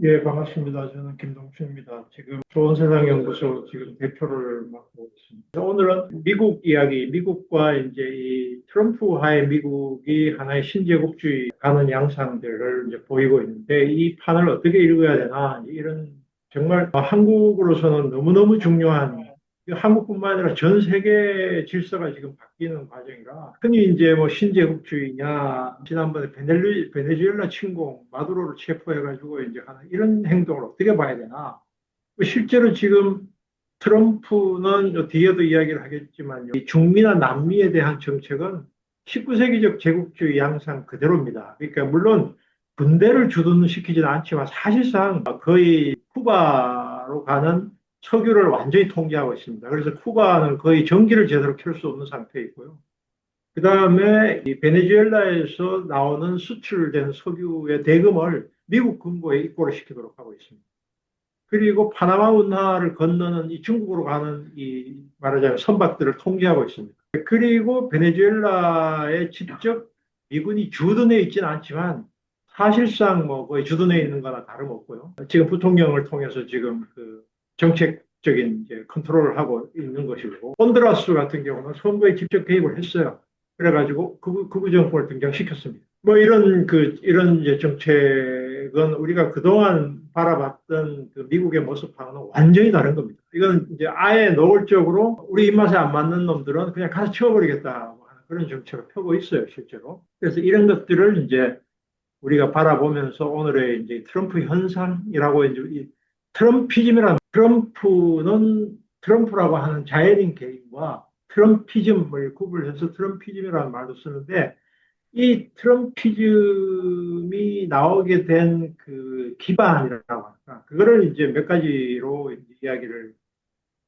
예, 반갑습니다. 저는 김동춘입니다. 지금 좋은세상연구소 지금 대표를 맡고 있습니다. 오늘은 미국 이야기, 미국과 이제 이 트럼프하의 미국이 하나의 신제국주의 가는 양상들을 이제 보이고 있는데 이 판을 어떻게 읽어야 되나 이런 정말 한국으로서는 너무너무 중요한 한국뿐만 아니라 전 세계 질서가 지금 바뀌는 과정이라 흔히 이제 뭐 신제국주의냐 지난번에 베네수엘라 침공 마두로를 체포해가지고 이제 하는 이런 행동을 어떻게 봐야 되나 실제로 지금 트럼프는 뒤에도 이야기를 하겠지만 이 중미나 남미에 대한 정책은 19세기적 제국주의 양상 그대로입니다. 그러니까 물론 군대를 주둔시키지는 않지만 사실상 거의 쿠바로 가는 석유를 완전히 통제하고 있습니다. 그래서 쿠바는 거의 전기를 제대로 켤 수 없는 상태에 있고요. 그 다음에 이 베네수엘라에서 나오는 수출된 석유의 대금을 미국 금고에 입고를 시키도록 하고 있습니다. 그리고 파나마 운하를 건너는 이 중국으로 가는 이 말하자면 선박들을 통제하고 있습니다. 그리고 베네수엘라에 직접 미군이 주둔해 있지는 않지만 사실상 뭐 거의 주둔해 있는 거나 다름없고요. 지금 부통령을 통해서 지금 그 정책적인 이제 컨트롤을 하고 있는 것이고 혼두라스 같은 경우는 선거에 직접 개입을 했어요. 그래가지고 극우 정권을 등장시켰습니다. 뭐 이런 이제 정책은 우리가 그동안 바라봤던 그 미국의 모습하고는 완전히 다른 겁니다. 이건 이제 아예 노골적으로 우리 입맛에 안 맞는 놈들은 그냥 가서 치워버리겠다 하는 그런 정책을 펴고 있어요, 실제로. 그래서 이런 것들을 이제 우리가 바라보면서 오늘의 이제 트럼프 현상이라고 이제 이 트럼피즘이라는 트럼프는 트럼프라고 하는 자연인 개인과 트럼피즘을 구분해서 트럼피즘이라는 말도 쓰는데 이 트럼피즘이 나오게 된 그 기반이라고 할까 그거를 이제 몇 가지로 이제 이야기를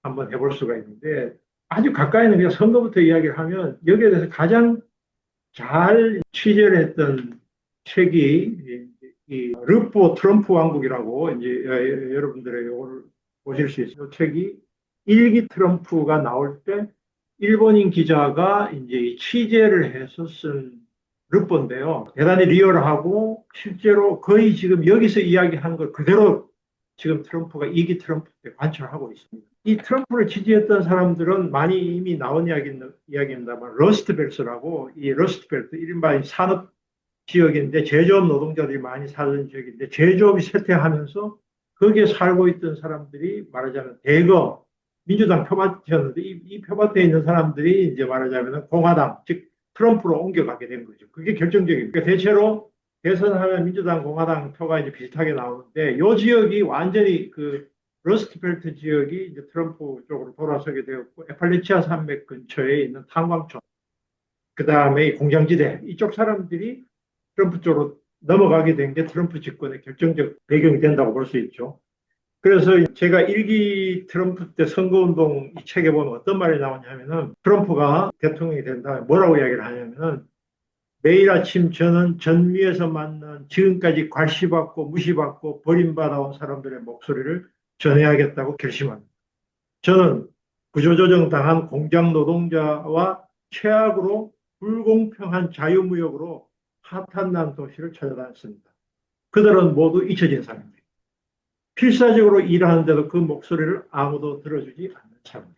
한번 해볼 수가 있는데 아주 가까이는 그냥 선거부터 이야기를 하면 여기에 대해서 가장 잘 취재를 했던 책이 이 르포 트럼프 왕국이라고 이제 여러분들에게 오늘 보실 수 있어요. 책이 일기 트럼프가 나올 때 일본인 기자가 이제 취재를 해서 쓴 르포인데요. 대단히 리얼하고 실제로 거의 지금 여기서 이야기한 걸 그대로 지금 트럼프가 이기 트럼프 때 관철하고 있습니다. 이 트럼프를 지지했던 사람들은 많이 이미 나온 이야기입니다만 러스트벨트라고 이 러스트벨트 이른바 산업 지역인데 제조업 노동자들이 많이 살던 지역인데 제조업이 쇠퇴하면서 거기에 살고 있던 사람들이 말하자면 대거 민주당 표밭이었는데 이 표밭에 있는 사람들이 이제 말하자면 공화당 즉 트럼프로 옮겨가게 된 거죠. 그게 결정적입니다. 그러니까 대체로 대선하면 민주당 공화당 표가 이제 비슷하게 나오는데 이 지역이 완전히 그 러스트벨트 지역이 이제 트럼프 쪽으로 돌아서게 되었고 에팔레치아 산맥 근처에 있는 탄광촌 그 다음에 공장지대 이쪽 사람들이 트럼프 쪽으로 넘어가게 된 게 트럼프 집권의 결정적 배경이 된다고 볼 수 있죠. 그래서 제가 일기 트럼프 때 선거운동 이 책에 보면 어떤 말이 나오냐면은 트럼프가 대통령이 된 다음에 뭐라고 이야기를 하냐면은 매일 아침 저는 전미에서 만난 지금까지 괄시받고 무시받고 버림받아온 사람들의 목소리를 전해야겠다고 결심합니다. 저는 구조조정 당한 공장 노동자와 최악으로 불공평한 자유무역으로 파탄난 도시를 찾아다녔습니다. 그들은 모두 잊혀진 사람들. 필사적으로 일하는데도 그 목소리를 아무도 들어주지 않는 사람들.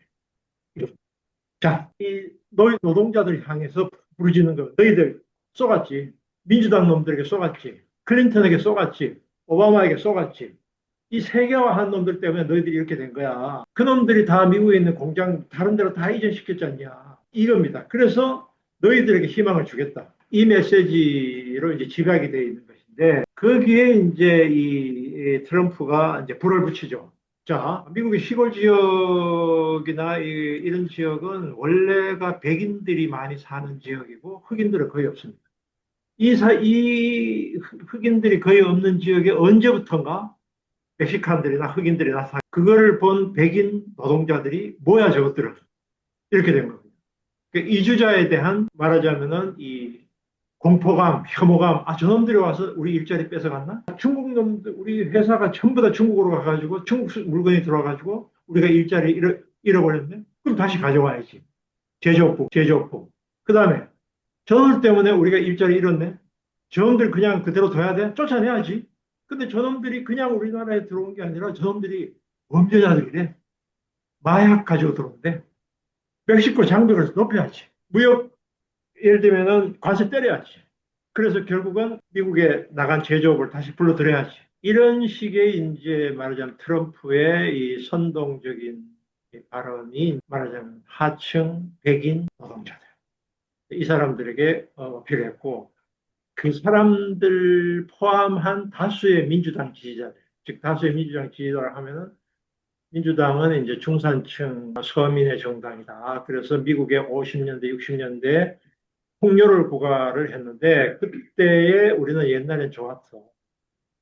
자, 이 노동자들 향해서 부르짖는 거. 너희들 쏘갔지. 민주당 놈들에게 쏘갔지. 클린턴에게 쏘갔지. 오바마에게 쏘갔지. 이 세계화한 놈들 때문에 너희들이 이렇게 된 거야. 그 놈들이 다 미국에 있는 공장 다른 데로 다 이전시켰지 않냐. 이겁니다. 그래서 너희들에게 희망을 주겠다. 이 메시지로 이제 집약이 되어 있는 것인데 거기에 이제 이 트럼프가 이제 불을 붙이죠. 자, 미국의 시골 지역이나 이런 지역은 원래가 백인들이 많이 사는 지역이고 흑인들은 거의 없습니다. 이 흑인들이 거의 없는 지역에 언제부턴가 멕시칸들이나 흑인들이 나타나 그거를 본 백인 노동자들이 뭐야 저것들은 이렇게 된 겁니다. 그러니까 이주자에 대한 말하자면은 이 공포감, 혐오감, 아 저놈들이 와서 우리 일자리 뺏어갔나? 중국 놈들 우리 회사가 전부 다 중국으로 가가지고 중국 물건이 들어와가지고 우리가 일자리 잃어버렸네. 그럼 다시 가져와야지. 제조업. 그 다음에 저놈들 때문에 우리가 일자리 잃었네. 저놈들 그냥 그대로 둬야 돼? 쫓아내야지. 근데 저놈들이 그냥 우리나라에 들어온 게 아니라 저놈들이 범죄자들이래. 마약 가지고 들어온대. 멕시코 장벽을 높여야지. 무역, 예를 들면은 관세 때려야지. 그래서 결국은 미국에 나간 제조업을 다시 불러들여야지. 이런 식의 이제 말하자면 트럼프의 이 선동적인 발언이 말하자면 하층 백인 노동자들. 이 사람들에게 필요했고, 그 사람들 포함한 다수의 민주당 지지자들, 즉 다수의 민주당 지지자를 하면은 민주당은 이제 중산층 서민의 정당이다. 그래서 미국의 50년대, 60년대 폭료를 고갈을 했는데 그때에 우리는 옛날엔 좋았어.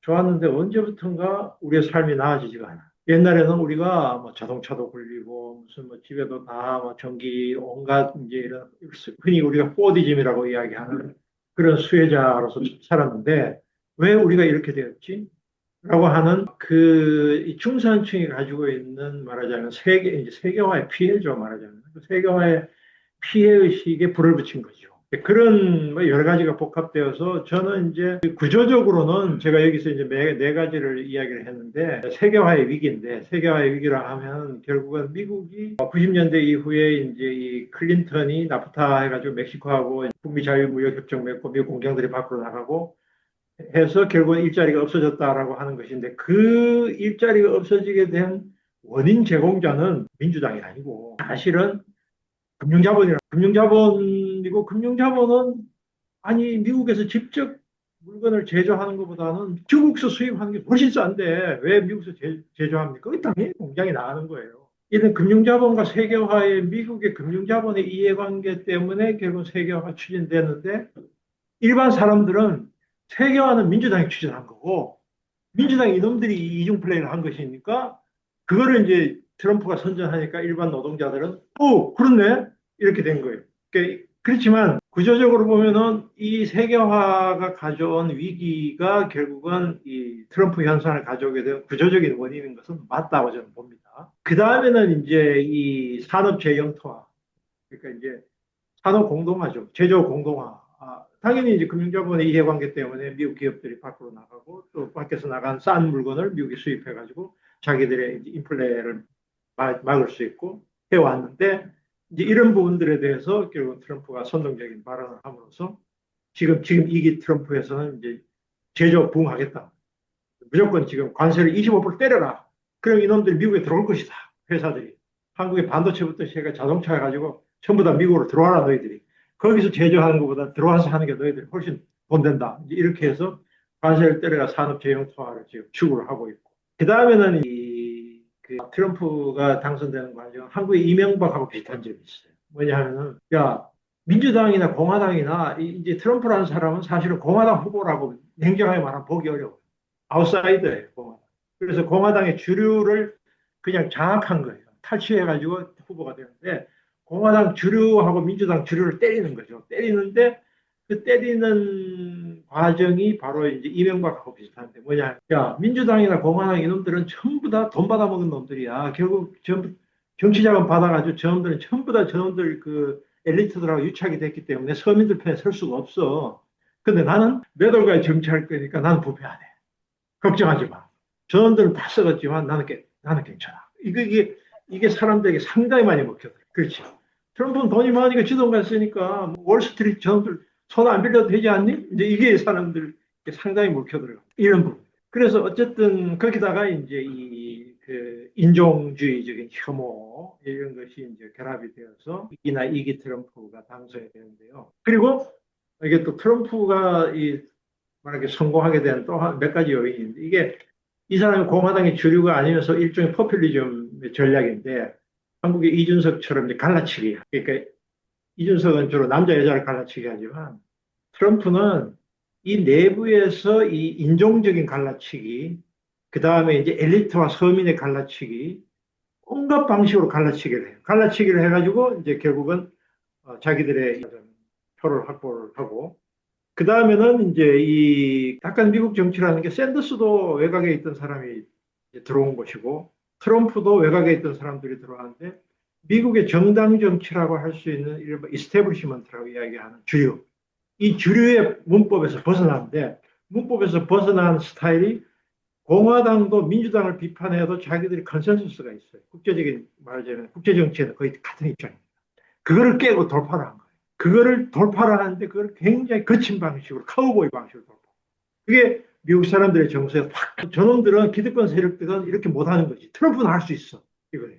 좋았는데 언제부턴가 우리의 삶이 나아지지가 않아. 옛날에는 우리가 뭐 자동차도 굴리고 무슨 뭐 집에도 다 뭐 전기 온갖 이제 이런 흔히 우리가 포디즘이라고 이야기하는 그런 수혜자로서 살았는데 왜 우리가 이렇게 되었지? 라고 하는 그 중산층이 가지고 있는 말하자면 이제 세계화의 피해죠, 말하자면. 그 세계화의 피해의식에 불을 붙인 거죠. 그런 뭐 여러 가지가 복합되어서 저는 이제 구조적으로는 제가 여기서 이제 네 가지를 이야기를 했는데 세계화의 위기인데 세계화의 위기라 하면 결국은 미국이 90년대 이후에 이제 이 클린턴이 나프타 해가지고 멕시코하고 북미 자유무역협정 맺고 미국 공장들이 밖으로 나가고 해서 결국은 일자리가 없어졌다라고 하는 것인데 그 일자리가 없어지게 된 원인 제공자는 민주당이 아니고 사실은 금융자본이고 금융자본은 아니 미국에서 직접 물건을 제조하는 것보다는 중국에서 수입하는 게 훨씬 싼데 왜 미국에서 제조합니까? 그 당연히 공장이 나가는 거예요. 이런 금융자본과 세계화의 미국의 금융자본의 이해관계 때문에 결국 세계화가 추진되는데 일반 사람들은 세계화는 민주당이 추진한 거고 민주당 이놈들이 이중 플레이를 한 것이니까 그거를 이제 트럼프가 선전하니까 일반 노동자들은 그렇네 이렇게 된 거예요. 그렇지만 구조적으로 보면은 이 세계화가 가져온 위기가 결국은 이 트럼프 현상을 가져오게 된 구조적인 원인인 것은 맞다고 저는 봅니다. 그 다음에는 이제 이 산업 재영토화, 그러니까 이제 산업 공동화죠, 제조 공동화. 당연히 이제 금융자본의 이해관계 때문에 미국 기업들이 밖으로 나가고 또 밖에서 나간 싼 물건을 미국이 수입해가지고 자기들의 이제 인플레를 막을 수 있고 해왔는데 이제 이런 부분들에 대해서 결국 트럼프가 선동적인 발언을 함으로써 지금 이기 트럼프에서는 이제 제조업 부흥하겠다. 무조건 지금 관세를 25% 때려라. 그럼 이놈들이 미국에 들어올 것이다. 회사들이. 한국의 반도체부터 시작해 자동차 해가지고 전부 다 미국으로 들어와라 너희들이. 거기서 제조하는 것보다 들어와서 하는 게 너희들이 훨씬 돈 된다. 이렇게 해서 관세를 때려가 산업 재형통화를 지금 추구를 하고 있고. 그 다음에는 그 트럼프가 당선되는 과정, 한국의 이명박하고 비슷한 점이 있어요. 뭐냐면은, 야, 민주당이나 공화당이나 이제 트럼프라는 사람은 사실은 공화당 후보라고 냉정하게 말하면 보기 어려워요. 아웃사이더예요, 공화당. 그래서 공화당의 주류를 그냥 장악한 거예요. 탈취해가지고 후보가 되는데, 공화당 주류하고 민주당 주류를 때리는 거죠. 때리는데, 그 때리는 과정이 바로 이제 이명박하고 비슷한데, 뭐냐. 야, 민주당이나 공화당 이놈들은 전부 다 돈 받아먹은 놈들이야. 결국 전부 정치자금 받아가지고 저놈들은 전부 다 저놈들 그 엘리트들하고 유착이 됐기 때문에 서민들 편에 설 수가 없어. 근데 나는 몇 월까지 정치할 거니까 나는 부패 안 해. 걱정하지 마. 저놈들은 다 썩었지만 나는 괜찮아. 이게 사람들에게 상당히 많이 먹혀요. 그렇지. 트럼프는 돈이 많으니까 지도가 쓰니까 뭐 월스트리트 저놈들 손 안 빌려도 되지 않니? 이제 이게 사람들 상당히 먹혀들어요. 이런 부분. 그래서 어쨌든 거기다가 이제 그 인종주의적인 혐오 이런 것이 이제 결합이 되어서 이기 트럼프가 당선이 되는데요. 그리고 이게 또 트럼프가 만약에 성공하게 된 또 몇 가지 요인인데 이게 이 사람이 공화당의 주류가 아니면서 일종의 포퓰리즘 전략인데 한국의 이준석처럼 이제 갈라치기. 그러니까 이준석은 주로 남자 여자를 갈라치기 하지만 트럼프는 이 내부에서 이 인종적인 갈라치기, 그 다음에 이제 엘리트와 서민의 갈라치기, 온갖 방식으로 갈라치기를 해요. 갈라치기를 해가지고 이제 결국은 자기들의 표를 확보를 하고 그 다음에는 이제 약간 미국 정치라는 게 샌더스도 외곽에 있던 사람이 들어온 것이고 트럼프도 외곽에 있던 사람들이 들어왔는데 미국의 정당 정치라고 할 수 있는 이른바 이스태블리시먼트라고 이야기하는 주류. 이 주류의 문법에서 벗어나는데 문법에서 벗어난 스타일이 공화당도 민주당을 비판해도 자기들이 컨센서스가 있어요. 국제적인 말하자면 국제 정치에는 거의 같은 입장입니다. 그거를 깨고 돌파를 한 거예요. 그거를 돌파를 하는데 그걸 굉장히 거친 방식으로 카우보이 방식으로 돌파. 그게 미국 사람들의 정서에 확 저놈들은 기득권 세력들은 이렇게 못하는 거지. 트럼프는 할 수 있어. 이거예요.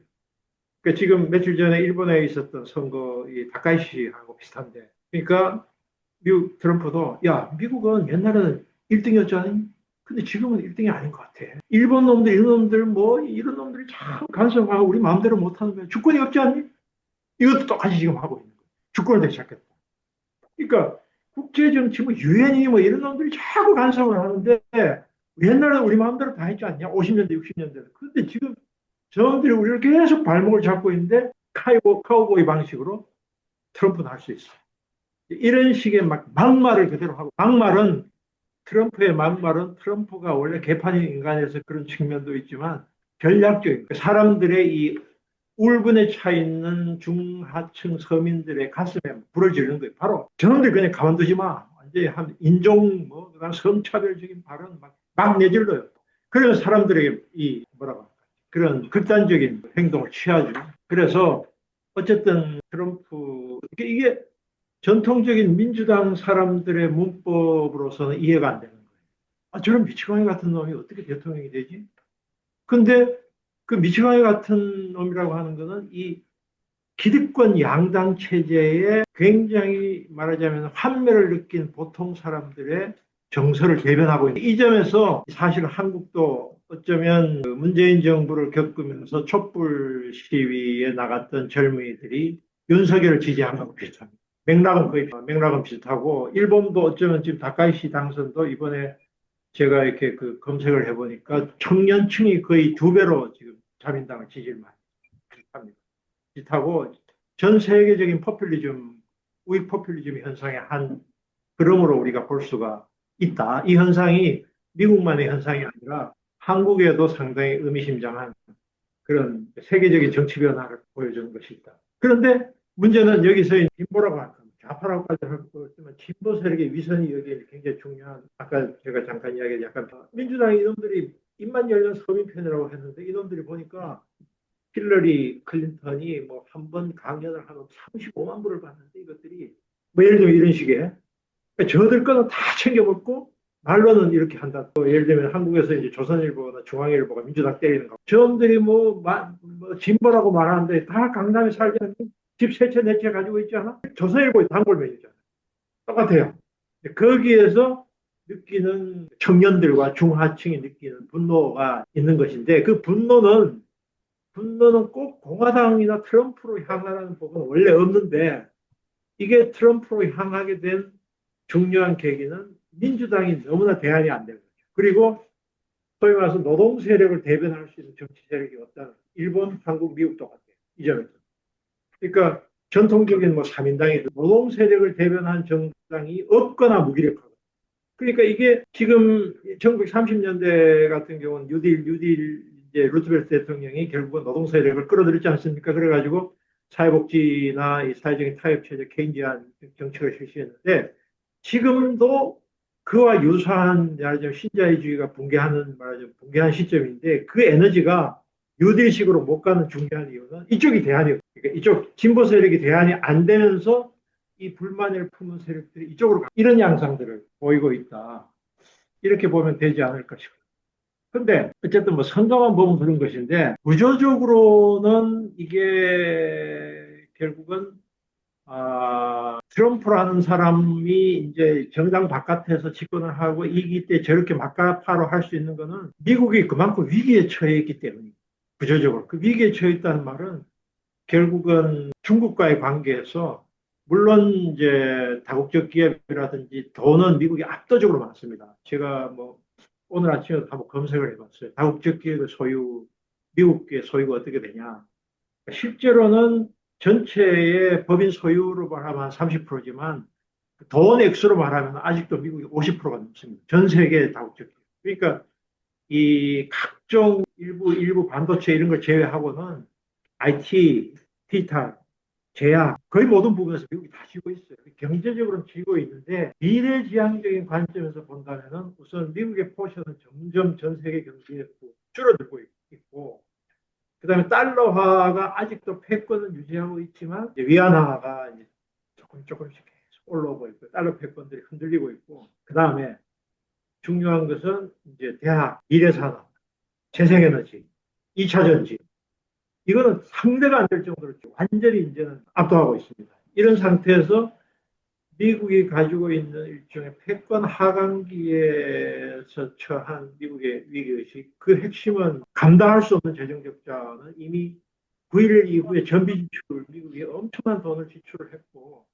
그러니까 지금 며칠 전에 일본에 있었던 선거 이 다카이시하고 비슷한데 그러니까 미국 트럼프도 야 미국은 옛날에는 1등이었잖아. 근데 지금은 1등이 아닌 것 같아. 일본 놈들, 이런 놈들, 뭐, 이런 놈들이 참 간섭하고 우리 마음대로 못하는 거야. 주권이 없지 않니? 이것도 똑같이 지금 하고 있는 거야. 주권을 되찾겠다 그러니까 국제정치, 뭐, 유엔이 뭐 이런 놈들이 자꾸 간섭을 하는데 옛날에는 우리 마음대로 다 했지 않냐? 50년대, 60년대. 근데 지금 저놈들이 우리를 계속 발목을 잡고 있는데 카우보이 방식으로 트럼프는 할 수 있어. 이런 식의 막말을 그대로 하고, 막말은 트럼프의 막말은 트럼프가 원래 개판인 인간에서 그런 측면도 있지만 전략적인 사람들의 이 울분에 차 있는 중하층 서민들의 가슴에 불을 지르는 거예요. 바로 저놈들 그냥 가만두지 마. 완전히 한 인종 뭐 그다음 성차별적인 발언 막 내질러요. 그래서 사람들에게 이 뭐라고 할까 그런 극단적인 행동을 취하죠. 그래서 어쨌든 트럼프 이게 전통적인 민주당 사람들의 문법으로서는 이해가 안 되는 거예요. 아, 저런 미치광이 같은 놈이 어떻게 대통령이 되지? 근데 그 미치광이 같은 놈이라고 하는 거는 이 기득권 양당 체제에 굉장히 말하자면 환멸을 느낀 보통 사람들의 정서를 대변하고 있는 이 점에서 사실 한국도 어쩌면 그 문재인 정부를 겪으면서 촛불 시위에 나갔던 젊은이들이 윤석열을 지지한 거하고 비슷합니다. 맥락은 비슷하고 일본도 어쩌면 지금 다카이시 당선도 이번에 제가 이렇게 그 검색을 해보니까 청년층이 거의 2배로 지금 자민당을 지지를 많이 합니다. 비슷하고 전 세계적인 포퓰리즘, 우익 포퓰리즘 현상의 한 그럼으로 우리가 볼 수가 있다. 이 현상이 미국만의 현상이 아니라 한국에도 상당히 의미심장한 그런 세계적인 정치 변화를 보여주는 것이 있다. 그런데 문제는 여기서 진보라고 할까, 좌파라고까지 할 거 없지만 진보 세력의 위선이 여기에 굉장히 중요한. 아까 제가 잠깐 이야기한 약간 민주당 이놈들이 입만 열면 서민 편이라고 했는데 이놈들이 보니까 힐러리 클린턴이 뭐 한 번 강연을 하면 35만 불을 받는데 이것들이 뭐 예를 들면 이런 식의 저들 거는 다 챙겨 먹고 말로는 이렇게 한다. 또 예를 들면 한국에서 이제 조선일보나 중앙일보가 민주당 때리는 거. 저놈들이 뭐 진보라고 말하는데 다 강남에 살지 않는 집 세 채, 네 채 가지고 있지 않아? 조선일보의 단골맨이잖아. 똑같아요. 거기에서 느끼는 청년들과 중하층이 느끼는 분노가 있는 것인데 그 분노는 꼭 공화당이나 트럼프로 향하라는 법은 원래 없는데 이게 트럼프로 향하게 된 중요한 계기는 민주당이 너무나 대안이 안 되는 거죠. 그리고 소위 말해서 노동 세력을 대변할 수 있는 정치 세력이 없다는 일본, 한국, 미국 똑같아요. 이 점에서. 그러니까 전통적인 뭐 3인당이 노동 세력을 대변한 정당이 없거나 무기력하고. 그러니까 이게 지금 1930년대 같은 경우는 뉴딜 이제 루트벨트 대통령이 결국은 노동 세력을 끌어들였지 않습니까? 그래가지고 사회복지나 이 사회적인 타협체제 케인지안 정책을 실시했는데 지금도 그와 유사한 말하자면 신자유주의가 붕괴한 시점인데 그 에너지가 뉴딜식으로 못 가는 중요한 이유는 이쪽이 대안이에요. 그러니까 이쪽 진보 세력이 대안이 안 되면서 이 불만을 품은 세력들이 이쪽으로 이런 양상들을 보이고 있다. 이렇게 보면 되지 않을까 싶어요. 근데 어쨌든 뭐 선거만 보면 그런 것인데 구조적으로는 이게 결국은 트럼프라는 사람이 이제 정당 바깥에서 집권을 하고 이기 때 저렇게 막가파로 할 수 있는 거는 미국이 그만큼 위기에 처해 있기 때문이에요. 구조적으로. 그 위기에 처해 있다는 말은 결국은 중국과의 관계에서 물론 이제 다국적 기업이라든지 돈은 미국이 압도적으로 많습니다. 제가 뭐 오늘 아침에 한번 검색을 해봤어요. 다국적 기업의 소유, 미국의 소유가 어떻게 되냐. 실제로는 전체의 법인 소유로 말하면 한 30%지만 돈 액수로 말하면 아직도 미국이 50%가 넘습니다. 전 세계 다국적 기업. 그러니까 이 각종 일부 반도체 이런 걸 제외하고는 IT, 디지털 제약, 거의 모든 부분에서 미국이 다 지고 있어요. 경제적으로는 지고 있는데 미래지향적인 관점에서 본다면은 우선 미국의 포션은 점점 전 세계 경제에 줄어들고 있고, 그다음에 달러화가 아직도 패권을 유지하고 있지만 이제 위안화가 이제 조금씩 계속 올라오고 있고 달러 패권들이 흔들리고 있고, 그다음에 중요한 것은 이제 대학, 미래산업, 재생에너지, 2차 전지, 이거는 상대가 안 될 정도로 완전히 이제는 압도하고 있습니다. 이런 상태에서 미국이 가지고 있는 일종의 패권 하강기에서 처한 미국의 위기의식, 그 핵심은 감당할 수 없는 재정 적자는 이미 9.11 이후에 전비 지출, 미국이 엄청난 돈을 지출을 했고,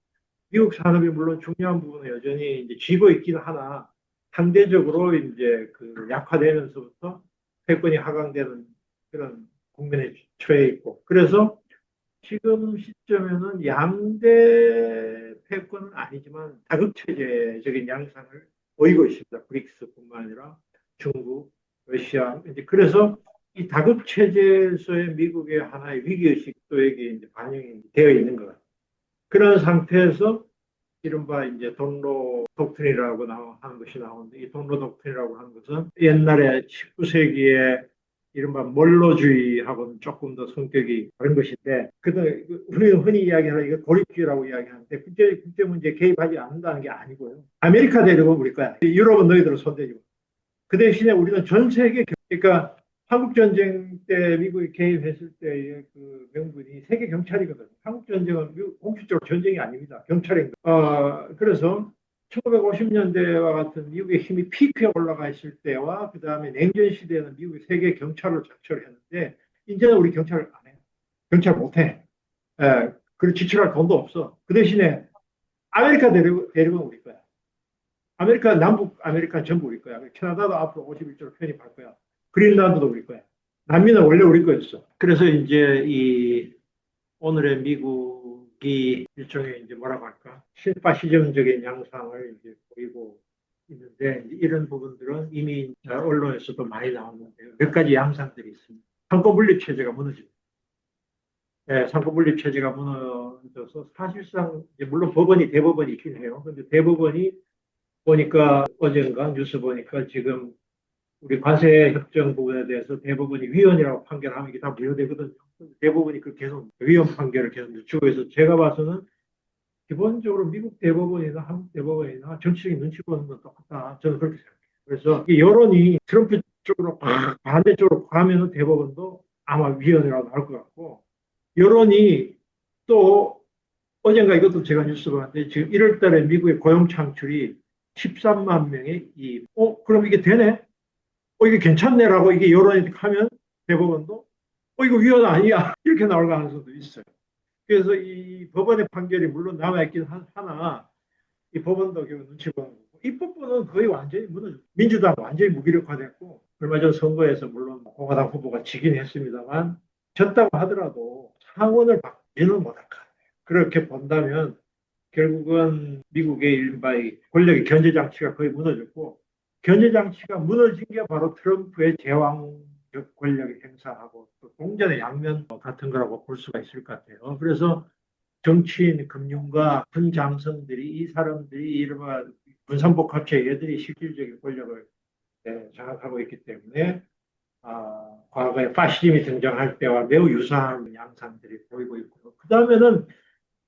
미국 산업이 물론 중요한 부분은 여전히 이제 쥐고 있기는 하나, 상대적으로 이제 그 약화되면서부터 패권이 하강되는 그런 국면에 처해 있고, 그래서 지금 시점에는 양대 패권은 아니지만 다극체제적인 양상을 보이고 있습니다. 브릭스뿐만 아니라 중국, 러시아. 이제 그래서 이 다극체제에서의 미국의 하나의 위기의식도 여기 이제 반영이 되어 있는 것 같아요. 그런 상태에서 이른바 이제 돈로 독트린이라고 하는 것이 나오는데, 이 돈로 독트린이라고 하는 것은 옛날에 19세기에 이른바 몰로주의하고는 조금 더 성격이 다른 것인데, 우리는 흔히 이야기하는 이거 고립주의라고 이야기하는데, 국제 문제에 개입하지 않는다는 게 아니고요. 아메리카 대륙은 우리 거야. 유럽은 너희들은 손대지. 그 대신에 우리는 전 세계, 그러니까 한국 전쟁 때 미국이 개입했을 때의 그 명분이 세계 경찰이거든요. 한국 전쟁은 공식적으로 전쟁이 아닙니다. 경찰인 거. 그래서 1950년대와 같은 미국의 힘이 피크에 올라가 있을 때와 그 다음에 냉전 시대에는 미국이 세계 경찰을 작철을 했는데, 이제는 우리 경찰을 안 해요. 경찰 못 해. 그리고 지출할 돈도 없어. 그 대신에 아메리카 대륙은 우리 거야. 아메리카, 남북 아메리카 전부 우리 거야. 캐나다도 앞으로 51조로 편입할 거야. 그린란드도 우리 거야. 남미는 원래 우리 거였어. 그래서 이제 이 오늘의 미국이 일종의 이제 뭐라고 할까? 실파시즘적인 양상을 이제 보이고 있는데, 이런 부분들은 이미 언론에서도 많이 나왔는데 몇 가지 양상들이 있습니다. 상권분립 체제가 무너집니다. 네, 상권분립 체제가 무너져서 사실상 물론 법원이 대법원이 있긴 해요. 근데 대법원이 보니까 어젠가 뉴스 보니까 지금 우리 관세 협정 부분에 대해서 대법원이 위헌이라고 판결하면 이게 다 무효되거든요. 대법원이 그 계속 위헌 판결을 계속 늦추고 해서 제가 봐서는 기본적으로 미국 대법원이나 한국 대법원이나 정치적인 눈치 보는 건 똑같다. 저는 그렇게 생각해요. 그래서 이 여론이 트럼프 쪽으로 반대쪽으로 가면은 대법원도 아마 위헌이라고 나올 것 같고, 여론이 또 어젠가 이것도 제가 뉴스 봤는데 지금 1월 달에 미국의 고용 창출이 13만 명의 그럼 이게 되네? 이게 괜찮네라고 이게 여론이 하면 대법원도 이거 위헌 아니야 이렇게 나올 가능성도 있어요. 그래서 이 법원의 판결이 물론 남아있긴 하나, 이 법원도 결국 눈치 보는 거고, 입법부는 거의 완전히 무너졌고, 민주당 완전히 무기력화됐고, 얼마 전 선거에서 물론 공화당 후보가 지긴 했습니다만, 졌다고 하더라도 상원을 바꾸지는 못할 것 같아요. 그렇게 본다면 결국은 미국의 일바의 권력의 견제 장치가 거의 무너졌고, 견제 장치가 무너진 게 바로 트럼프의 제왕적 권력의 행사하고 또 동전의 양면 같은 거라고 볼 수가 있을 것 같아요. 그래서 정치인, 금융가, 군장성들이 이 사람들이 이른바 군산복합체 얘들이 실질적인 권력을 장악하고 있기 때문에 과거에 파시즘이 등장할 때와 매우 유사한 양상들이 보이고 있고, 그 다음에는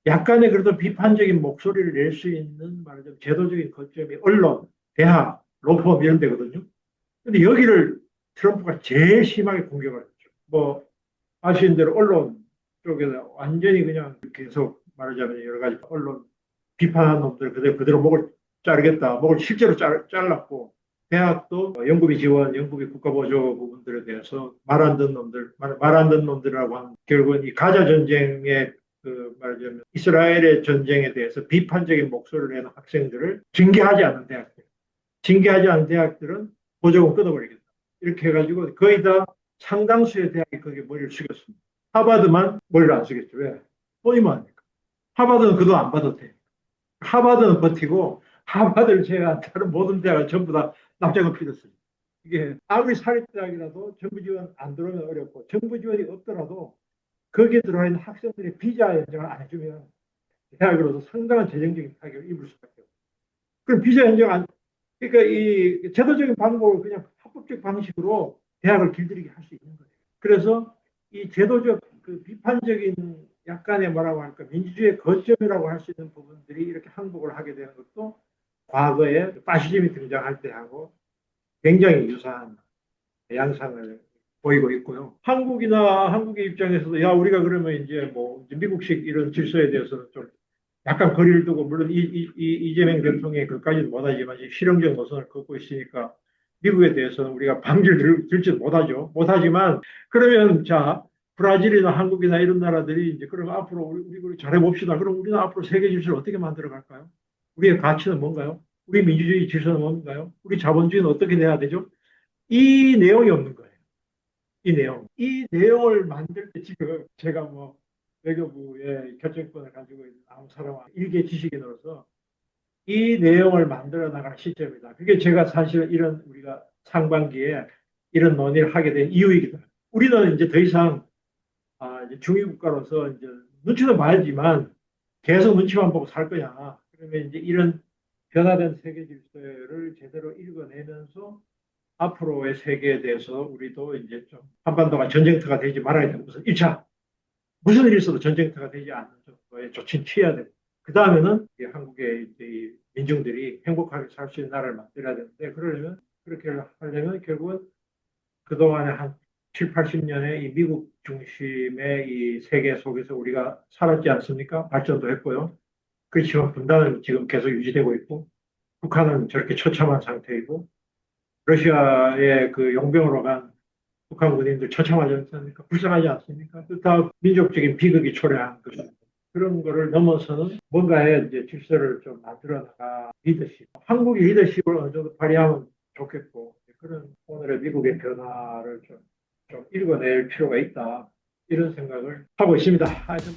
약간의 그래도 비판적인 목소리를 낼 수 있는 말하자면 제도적인 거점이 언론, 대학, 로펌 이런 데거든요. 근데 여기를 트럼프가 제일 심하게 공격을 했죠. 뭐 아시는 대로 언론 쪽에서 완전히 그냥 계속 말하자면 여러 가지 언론 비판한 놈들 그대로 목을 자르겠다. 목을 실제로 잘랐고, 대학도 연구비 지원, 연구비 국가 보조 부분들에 대해서 말 안 듣는 놈들, 말 안 듣는 놈들이라고 하는, 결국은 이 가자 전쟁의 그 말하자면 이스라엘의 전쟁에 대해서 비판적인 목소리를 내는 학생들을 징계하지 않은 대학들은 보조금 끊어버리겠다. 이렇게 해가지고 거의 다 상당수의 대학이 거기에 머리를 숙였습니다. 하버드만 머리를 안 숙였죠. 왜? 돈이 많으니까. 하버드는 그 돈 안 받아도 돼. 하버드는 버티고 하버드를 제외한 다른 모든 대학은 전부 다 납작을 필었습니다. 이게 아무리 사립대학이라도 정부 지원 안 들어오면 어렵고, 정부 지원이 없더라도 거기에 들어와 있는 학생들의 비자 연장을 안 해주면 대학으로서 상당한 재정적인 타격을 입을 수밖에 없어요. 그럼 비자 연장 안, 그러니까 이 제도적인 방법을 그냥 합법적 방식으로 대학을 길들이게 할 수 있는 거예요. 그래서 이 제도적 그 비판적인 약간의 뭐라고 할까 민주주의의 거점이라고 할 수 있는 부분들이 이렇게 항복을 하게 되는 것도 과거에 파시즘이 등장할 때하고 굉장히 유사한 양상을 보이고 있고요. 한국이나 한국의 입장에서도 야 우리가 그러면 이제 뭐 이제 미국식 이런 질서에 대해서는 좀 약간 거리를 두고 물론 이재명 대통령이 그까지는 못하지만 실용적 노선을 걷고 있으니까 미국에 대해서는 우리가 방지를 들지 못하죠. 못하지만 그러면 자 브라질이나 한국이나 이런 나라들이 이제 그럼 앞으로 우리 잘해봅시다. 그럼 우리는 앞으로 세계 질서를 어떻게 만들어 갈까요? 우리의 가치는 뭔가요? 우리 민주주의 질서는 뭔가요? 우리 자본주의는 어떻게 돼야 되죠? 이 내용이 없는 거예요. 이 내용. 이 내용을 만들 때 지금 제가 뭐 외교부의 결정권을 가지고 있는 아무 사람과 일개 지식인으로서 이 내용을 만들어 나갈 시점이다. 그게 제가 사실 이런 우리가 상반기에 이런 논의를 하게 된 이유이기도 합니다. 우리는 이제 더 이상 이제 중위 국가로서 이제 눈치도 봐야지만 계속 눈치만 보고 살 거냐. 그러면 이제 이런 변화된 세계 질서를 제대로 읽어내면서 앞으로의 세계에 대해서 우리도 이제 좀 한반도가 전쟁터가 되지 말아야 되고 우선 1차 무슨 일이 있어도 전쟁터가 되지 않는 정도의 조치는 취해야 되고 그 다음에는 한국의 이제 민중들이 행복하게 살 수 있는 나라를 만들어야 되는데 그러려면 그렇게 하려면 결국은 그동안에 한 7, 80년의 이 미국 중심의 이 세계 속에서 우리가 살았지 않습니까? 발전도 했고요. 그렇지만 분단은 지금 계속 유지되고 있고 북한은 저렇게 처참한 상태이고 러시아의 그 용병으로 간 북한 군인들 처참하지 않습니까? 불쌍하지 않습니까? 다 민족적인 비극이 초래한 것입니다. 그런 거를 넘어서는 뭔가의 이제 질서를 좀 만들어 나가 리더십. 한국이 리더십을 어느 정도 발휘하면 좋겠고, 그런 오늘의 미국의 변화를 좀 읽어낼 필요가 있다. 이런 생각을 하고 있습니다. 하여튼